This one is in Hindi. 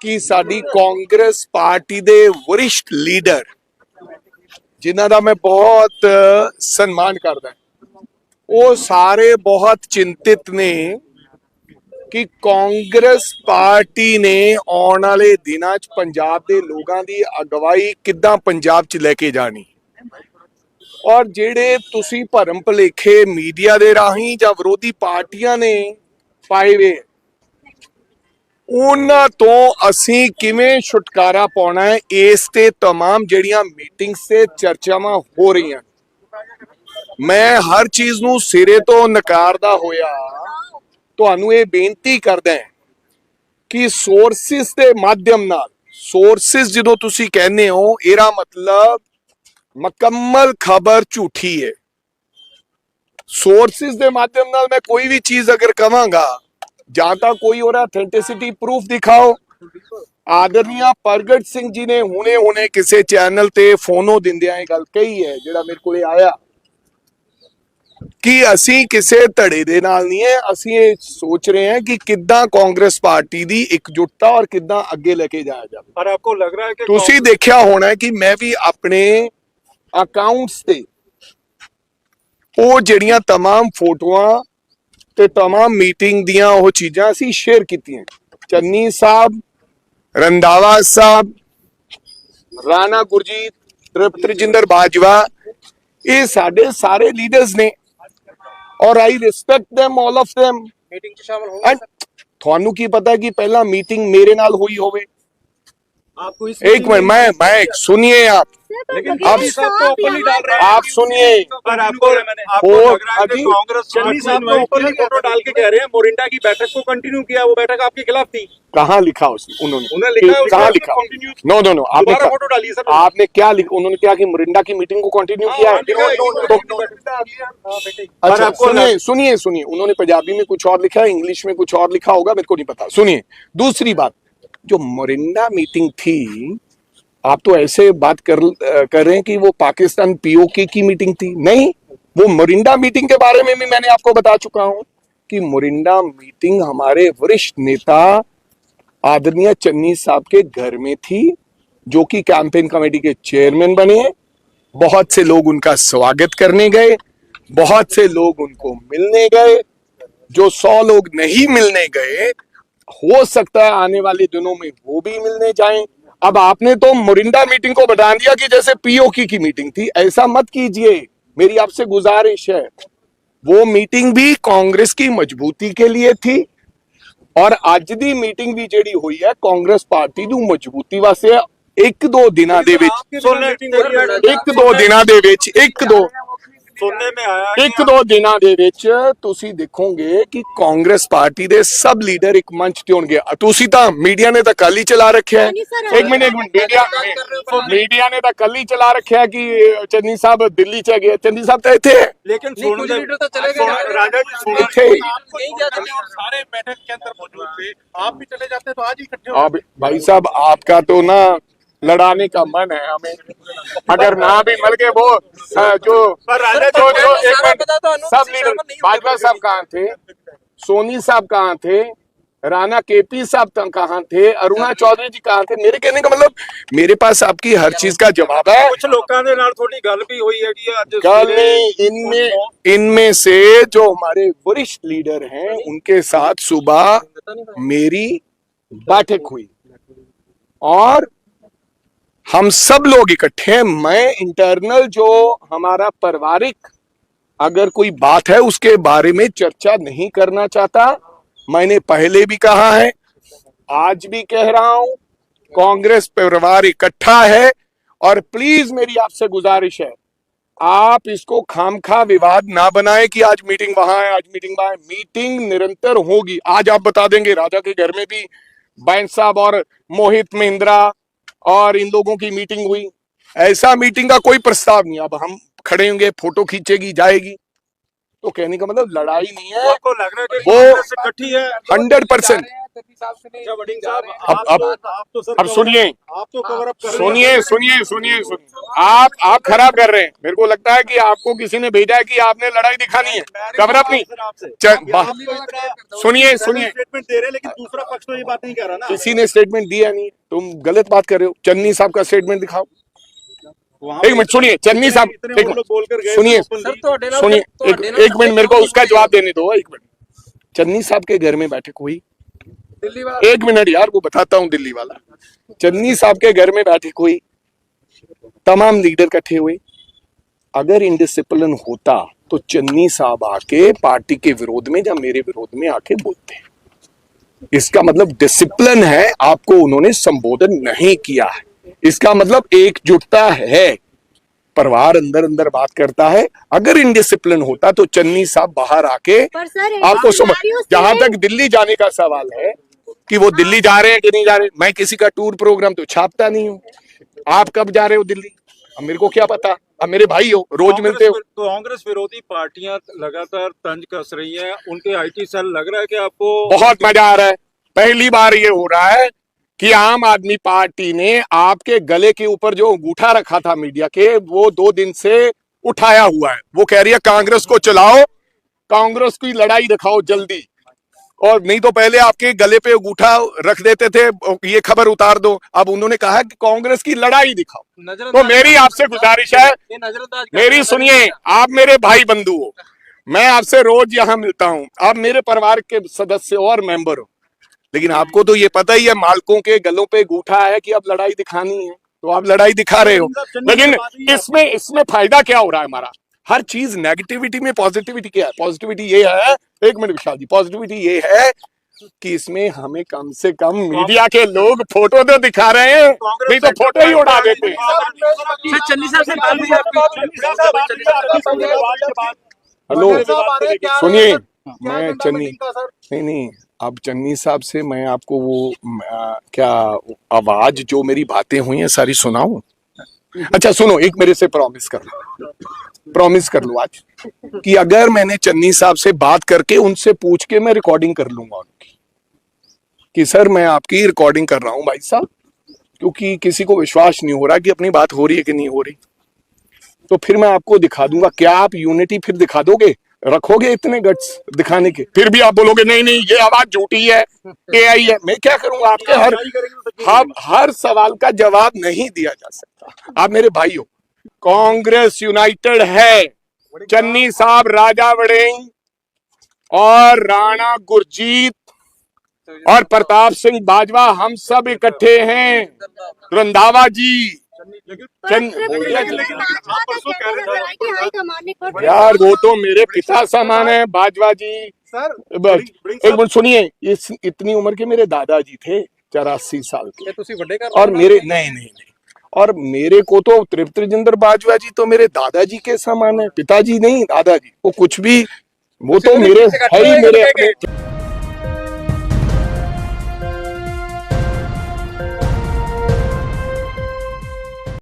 कि साडी कांग्रेस पार्टी दे वरिष्ठ लीडर जिन्हां दा मैं बहुत सम्मान करदा, वो सारे बहुत चिंतित ने कि कांग्रेस पार्टी ने आने वाले दिनों च पंजाब के लोगों की अगवाई किद्दां पंजाब च लेके जानी। और जेड़े तुसी भरम भुलेखे मीडिया दे राही जां विरोधी पार्टियां ने पाए वे, उन्हां तो असी किवें छुटकारा पाउणा है, इस ते तमाम जेड़ियां मीटिंग्स ते चर्चावां हो रही हैं। मैं हर चीज नूं सिरे तो नकारदा होया तुहानूं ये बेनती करदा है कि सोर्सिस के माध्यम नाल, सोर्सिस जो तुसी कहने हो, इहदा मतलब मुकम्मल खबर झूठी है। सोर्सिस के माध्यम नाल मैं कोई भी चीज अगर कहांगा, जां तां कोई और ऑथेंटिसिटी प्रूफ दिखाओ। आदरणीय प्रगट सिंह जी ने हुणे हुणे किसी चैनल ते फोनो दिंदियां गल कही है, जिहड़ा मेरे कोले आया कि असी किसी धड़े दे नाल नहीं है, असी ये सोच रहे हैं कि किद्दां कांग्रेस पार्टी दी एकजुटता और किद्दां अगे लेके जाया जाए। पर आपको लग रहा है कि तुसी देखिया होना है कि मैं भी अपने अकाउंट्स ते वो जड़ियां तमाम फोटोआं ते तमाम मीटिंग दियां वो चीज़ां असी शेयर कीतियां। चन्नी साहब, रंधावा साहब, राणा गुरजीत, तृप्तरजिंदर बाजवा, ये साडे सारे लीडर्स ने और I respect them, all of them. Meeting च शामिल होंगे एंड थानू की पता है कि पहला मीटिंग मेरे नाल हुई होवे? आपको इस एक मिनट, मैं सुनिए आप, लेकिन आप तो ओपनली डाल रहे हैं। आप सुनिए। पर आपको लग रहा है कि कांग्रेस चन्नी साहब तो ओपनली फोटो डाल के कह रहे हैं मोरिंडा की बैठक को कंटिन्यू किया, वो बैठक आपके खिलाफ थी। कहाँ लिखा उन्होंने लिखा है, कहाँ लिखा? नो नो नो, दोबारा फोटो डाली सर। आपने क्या लिखा? उन्होंने क्या कि मोरिंडा की मीटिंग को कंटिन्यू किया है? अच्छा सुनिए सुनिए, उन्होंने पंजाबी में कुछ और लिखा है, इंग्लिश में कुछ और लिखा होगा, मेरे को नहीं पता। सुनिए, दूसरी बात, जो मोरिंडा मीटिंग थी, आप तो ऐसे बात कर रहे हैं कि वो पाकिस्तान पीओके की मीटिंग थी। नहीं, वो मोरिंडा मीटिंग के बारे में भी मैंने आपको बता चुका हूं कि मोरिंडा मीटिंग हमारे वरिष्ठ नेता आदरणीय चन्नी साहब के घर में थी, जो कि कैंपेन कमेटी के चेयरमैन बने। बहुत से लोग उनका स्वागत करने गए, बहुत से लोग उनको मिलने गए। जो 100 लोग नहीं मिलने गए, हो सकता है आने वाले दिनों में वो भी मिलने जाएं। अब आपने तो मोरिंडा मीटिंग को बता दिया कि जैसे पीओके की मीटिंग थी। ऐसा मत कीजिए, मेरी आपसे गुजारिश है। वो मीटिंग भी कांग्रेस की मजबूती के लिए थी और आज दी मीटिंग भी जेडी हुई है कांग्रेस पार्टी दी मजबूती वास्ते। एक दो दिना दे विच सुनने में आया एक दो दिना दे विच तुसी देखोगे कि कांग्रेस पार्टी दे सब लीडर एक मंच ते होणगे। तुसी तां मीडिया ने तां कल ही चला रखा है। एक मिनट, मीडिया ने तां कल ही चला रखा है कि चन्नी साहब दिल्ली च गए। चन्नी साहब तो इत्थे है, लेकिन लीडर तो चले गए। राजा जी सारे बैठक के अंदर मौजूद थे, आप भी चले जाते तो आज ही इकट्ठे आप भाई साहब, आपका तो ना लड़ाने का मन है हमें, अगर ना भी मिल गए वो जो एक मिनट, सब लीडर, बाजवा साहब कहाँ थे, सोनी साहब कहाँ थे, राणा केपी साहब कहाँ थे, अरुणा चौधरी जी कहाँ थे? मेरे कहने का मतलब, मेरे पास आपकी हर चीज का जवाब है। कुछ लोगों के नाल थोड़ी गल भी हुई है कि आज गल नहीं, इनमें से जो हमारे वरिष्ठ लीडर हैं उनके साथ सुबह मेरी बैठक हुई और हम सब लोग इकट्ठे हैं। मैं इंटरनल जो हमारा पारिवारिक अगर कोई बात है उसके बारे में चर्चा नहीं करना चाहता। मैंने पहले भी कहा है, आज भी कह रहा हूं, कांग्रेस परिवार इकट्ठा है और प्लीज मेरी आपसे गुजारिश है, आप इसको खामखा विवाद ना बनाए कि आज मीटिंग वहां है, आज मीटिंग वहां है। मीटिंग निरंतर होगी। आज आप बता देंगे राजा के घर में भी बैंस साहब और मोहित महिंद्रा और इन लोगों की मीटिंग हुई। ऐसा मीटिंग का कोई प्रस्ताव नहीं। अब हम खड़े होंगे, फोटो खींचेगी जाएगी, तो कहने का मतलब लड़ाई नहीं है। आपको लग रहा है कि वो इकट्ठी है 100%। चन्नी साहब से नहीं। अच्छा वडिंग साहब, अब आप तो सर अब सुनिए, आप तो कवर अप कर रहे हैं। सुनिए, आप खराब कर रहे हैं। मेरे को लगता है कि आपको किसी ने भेजा है कि आपने लड़ाई दिखानी है, कवर अप नहीं। सुनिए स्टेटमेंट दे रहे हैं लेकिन दूसरा पक्ष तो ये बात नहीं कह रहा ना। किसी ने स्टेटमेंट दिया नहीं, तुम गलत बात कर रहे हो। चन्नी साहब का स्टेटमेंट दिखाओ। एक मिनट सुनिए, चन्नी साहब इतने एक लोग बोलकर गए सुनिए सर ਤੁਹਾਡੇ ਨਾਲ सुनिए ਤੁਹਾਡੇ ਨਾਲ एक मिनट मेरे को उसका जवाब देने दो। एक मिनट, चन्नी साहब के घर में बैठक हुई। ਦਿੱਲੀ ਵਾਲਾ एक मिनट यार, वो बताता हूँ दिल्ली वाला। चन्नी साहब के घर में बैठक हुई, तमाम लीडर इकट्ठे हुए। अगर इनडिसिप्लिन होता तो चन्नी साहब आके पार्टी के विरोध में या मेरे विरोध में आके बोलते। इसका मतलब डिसिप्लिन है, आपको उन्होंने संबोधन नहीं किया है। इसका मतलब एकजुटता है, परिवार अंदर अंदर बात करता है। अगर इनडिसिप्लिन होता तो चन्नी साहब बाहर आके आपको समझ। जहां तक दिल्ली जाने का सवाल है कि वो दिल्ली जा रहे हैं कि नहीं जा रहे, मैं किसी का टूर प्रोग्राम तो छापता नहीं हूँ। आप कब जा रहे हो दिल्ली, अब मेरे को क्या पता। अब मेरे भाई हो, रोज मिलते हो। कांग्रेस विरोधी पार्टियां लगातार तंज कस रही हैं, उनके आईटी सेल लग रहा है कि आपको बहुत मजा आ रहा है। पहली बार ये हो रहा है कि आम आदमी पार्टी ने आपके गले के ऊपर जो अंगूठा रखा था मीडिया के, वो 2 दिन से उठाया हुआ है। वो कह रही है कांग्रेस को चलाओ, कांग्रेस की लड़ाई दिखाओ जल्दी। और नहीं तो पहले आपके गले पे अंगूठा रख देते थे, ये खबर उतार दो। अब उन्होंने कहा कि कांग्रेस की लड़ाई दिखाओ। तो मेरी आपसे गुजारिश है, मेरी सुनिए, आप मेरे भाई बंधु हो, मैं आपसे रोज यहाँ मिलता हूँ, आप मेरे परिवार के सदस्य और मेंबर हो, लेकिन आपको तो ये पता ही है मालकों के गलों पे अंगूठा है कि अब लड़ाई दिखानी है, तो आप लड़ाई दिखा रहे हो। लेकिन इसमें फायदा क्या हो रहा है हमारा? हर चीज नेगेटिविटी में पॉजिटिविटी क्या है? पॉजिटिविटी ये है, एक मिनट विशाल जी, पॉजिटिविटी ये है कि इसमें हमें कम से कम मीडिया के लोग फोटो तो दिखा रहे हैं, नहीं तो फोटो ही उड़ा देते। चन्नी साहब से बात हुई आपकी? हेलो सुनिए, मैं चन्नी नहीं, अब चन्नी साहब से मैं आपको वो क्या आवाज जो मेरी बातें हुई हैं सारी सुनाऊं? अच्छा सुनो, एक मेरे से प्रॉमिस कर लो आज कि अगर मैंने चन्नी साहब से बात करके उनसे पूछ के मैं रिकॉर्डिंग कर लूंगा उनकी कि सर मैं आपकी रिकॉर्डिंग कर रहा हूं भाई साहब, क्योंकि किसी को विश्वास नहीं हो रहा कि अपनी बात हो रही है कि नहीं हो रही, तो फिर मैं आपको दिखा दूंगा। क्या आप यूनिटी फिर दिखा दोगे? रखोगे इतने गट्स दिखाने के? फिर भी आप बोलोगे नहीं ये आवाज झूठी है, एआई है। मैं क्या करूंगा? आपके हर सवाल का जवाब नहीं दिया जा सकता। आप मेरे भाई हो, कांग्रेस यूनाइटेड है। चन्नी साहब, राजा वड़िंग और राणा गुरजीत और प्रताप सिंह बाजवा, हम सब इकट्ठे हैं। रंधावा जी, यार वो तो मेरे पिता समान है बाजवा जी। सर एक मिनट सुनिए, इतनी उम्र के मेरे दादाजी थे, 84 साल के, ਤੁਸੀਂ ਵੱਡੇ ਕਰ और मेरे नहीं, और मेरे को तो तृप्त राजेंद्र बाजवा जी तो मेरे दादाजी के समान है, पिताजी नहीं दादाजी। वो कुछ भी, वो तो मेरे है ही मेरे अपने।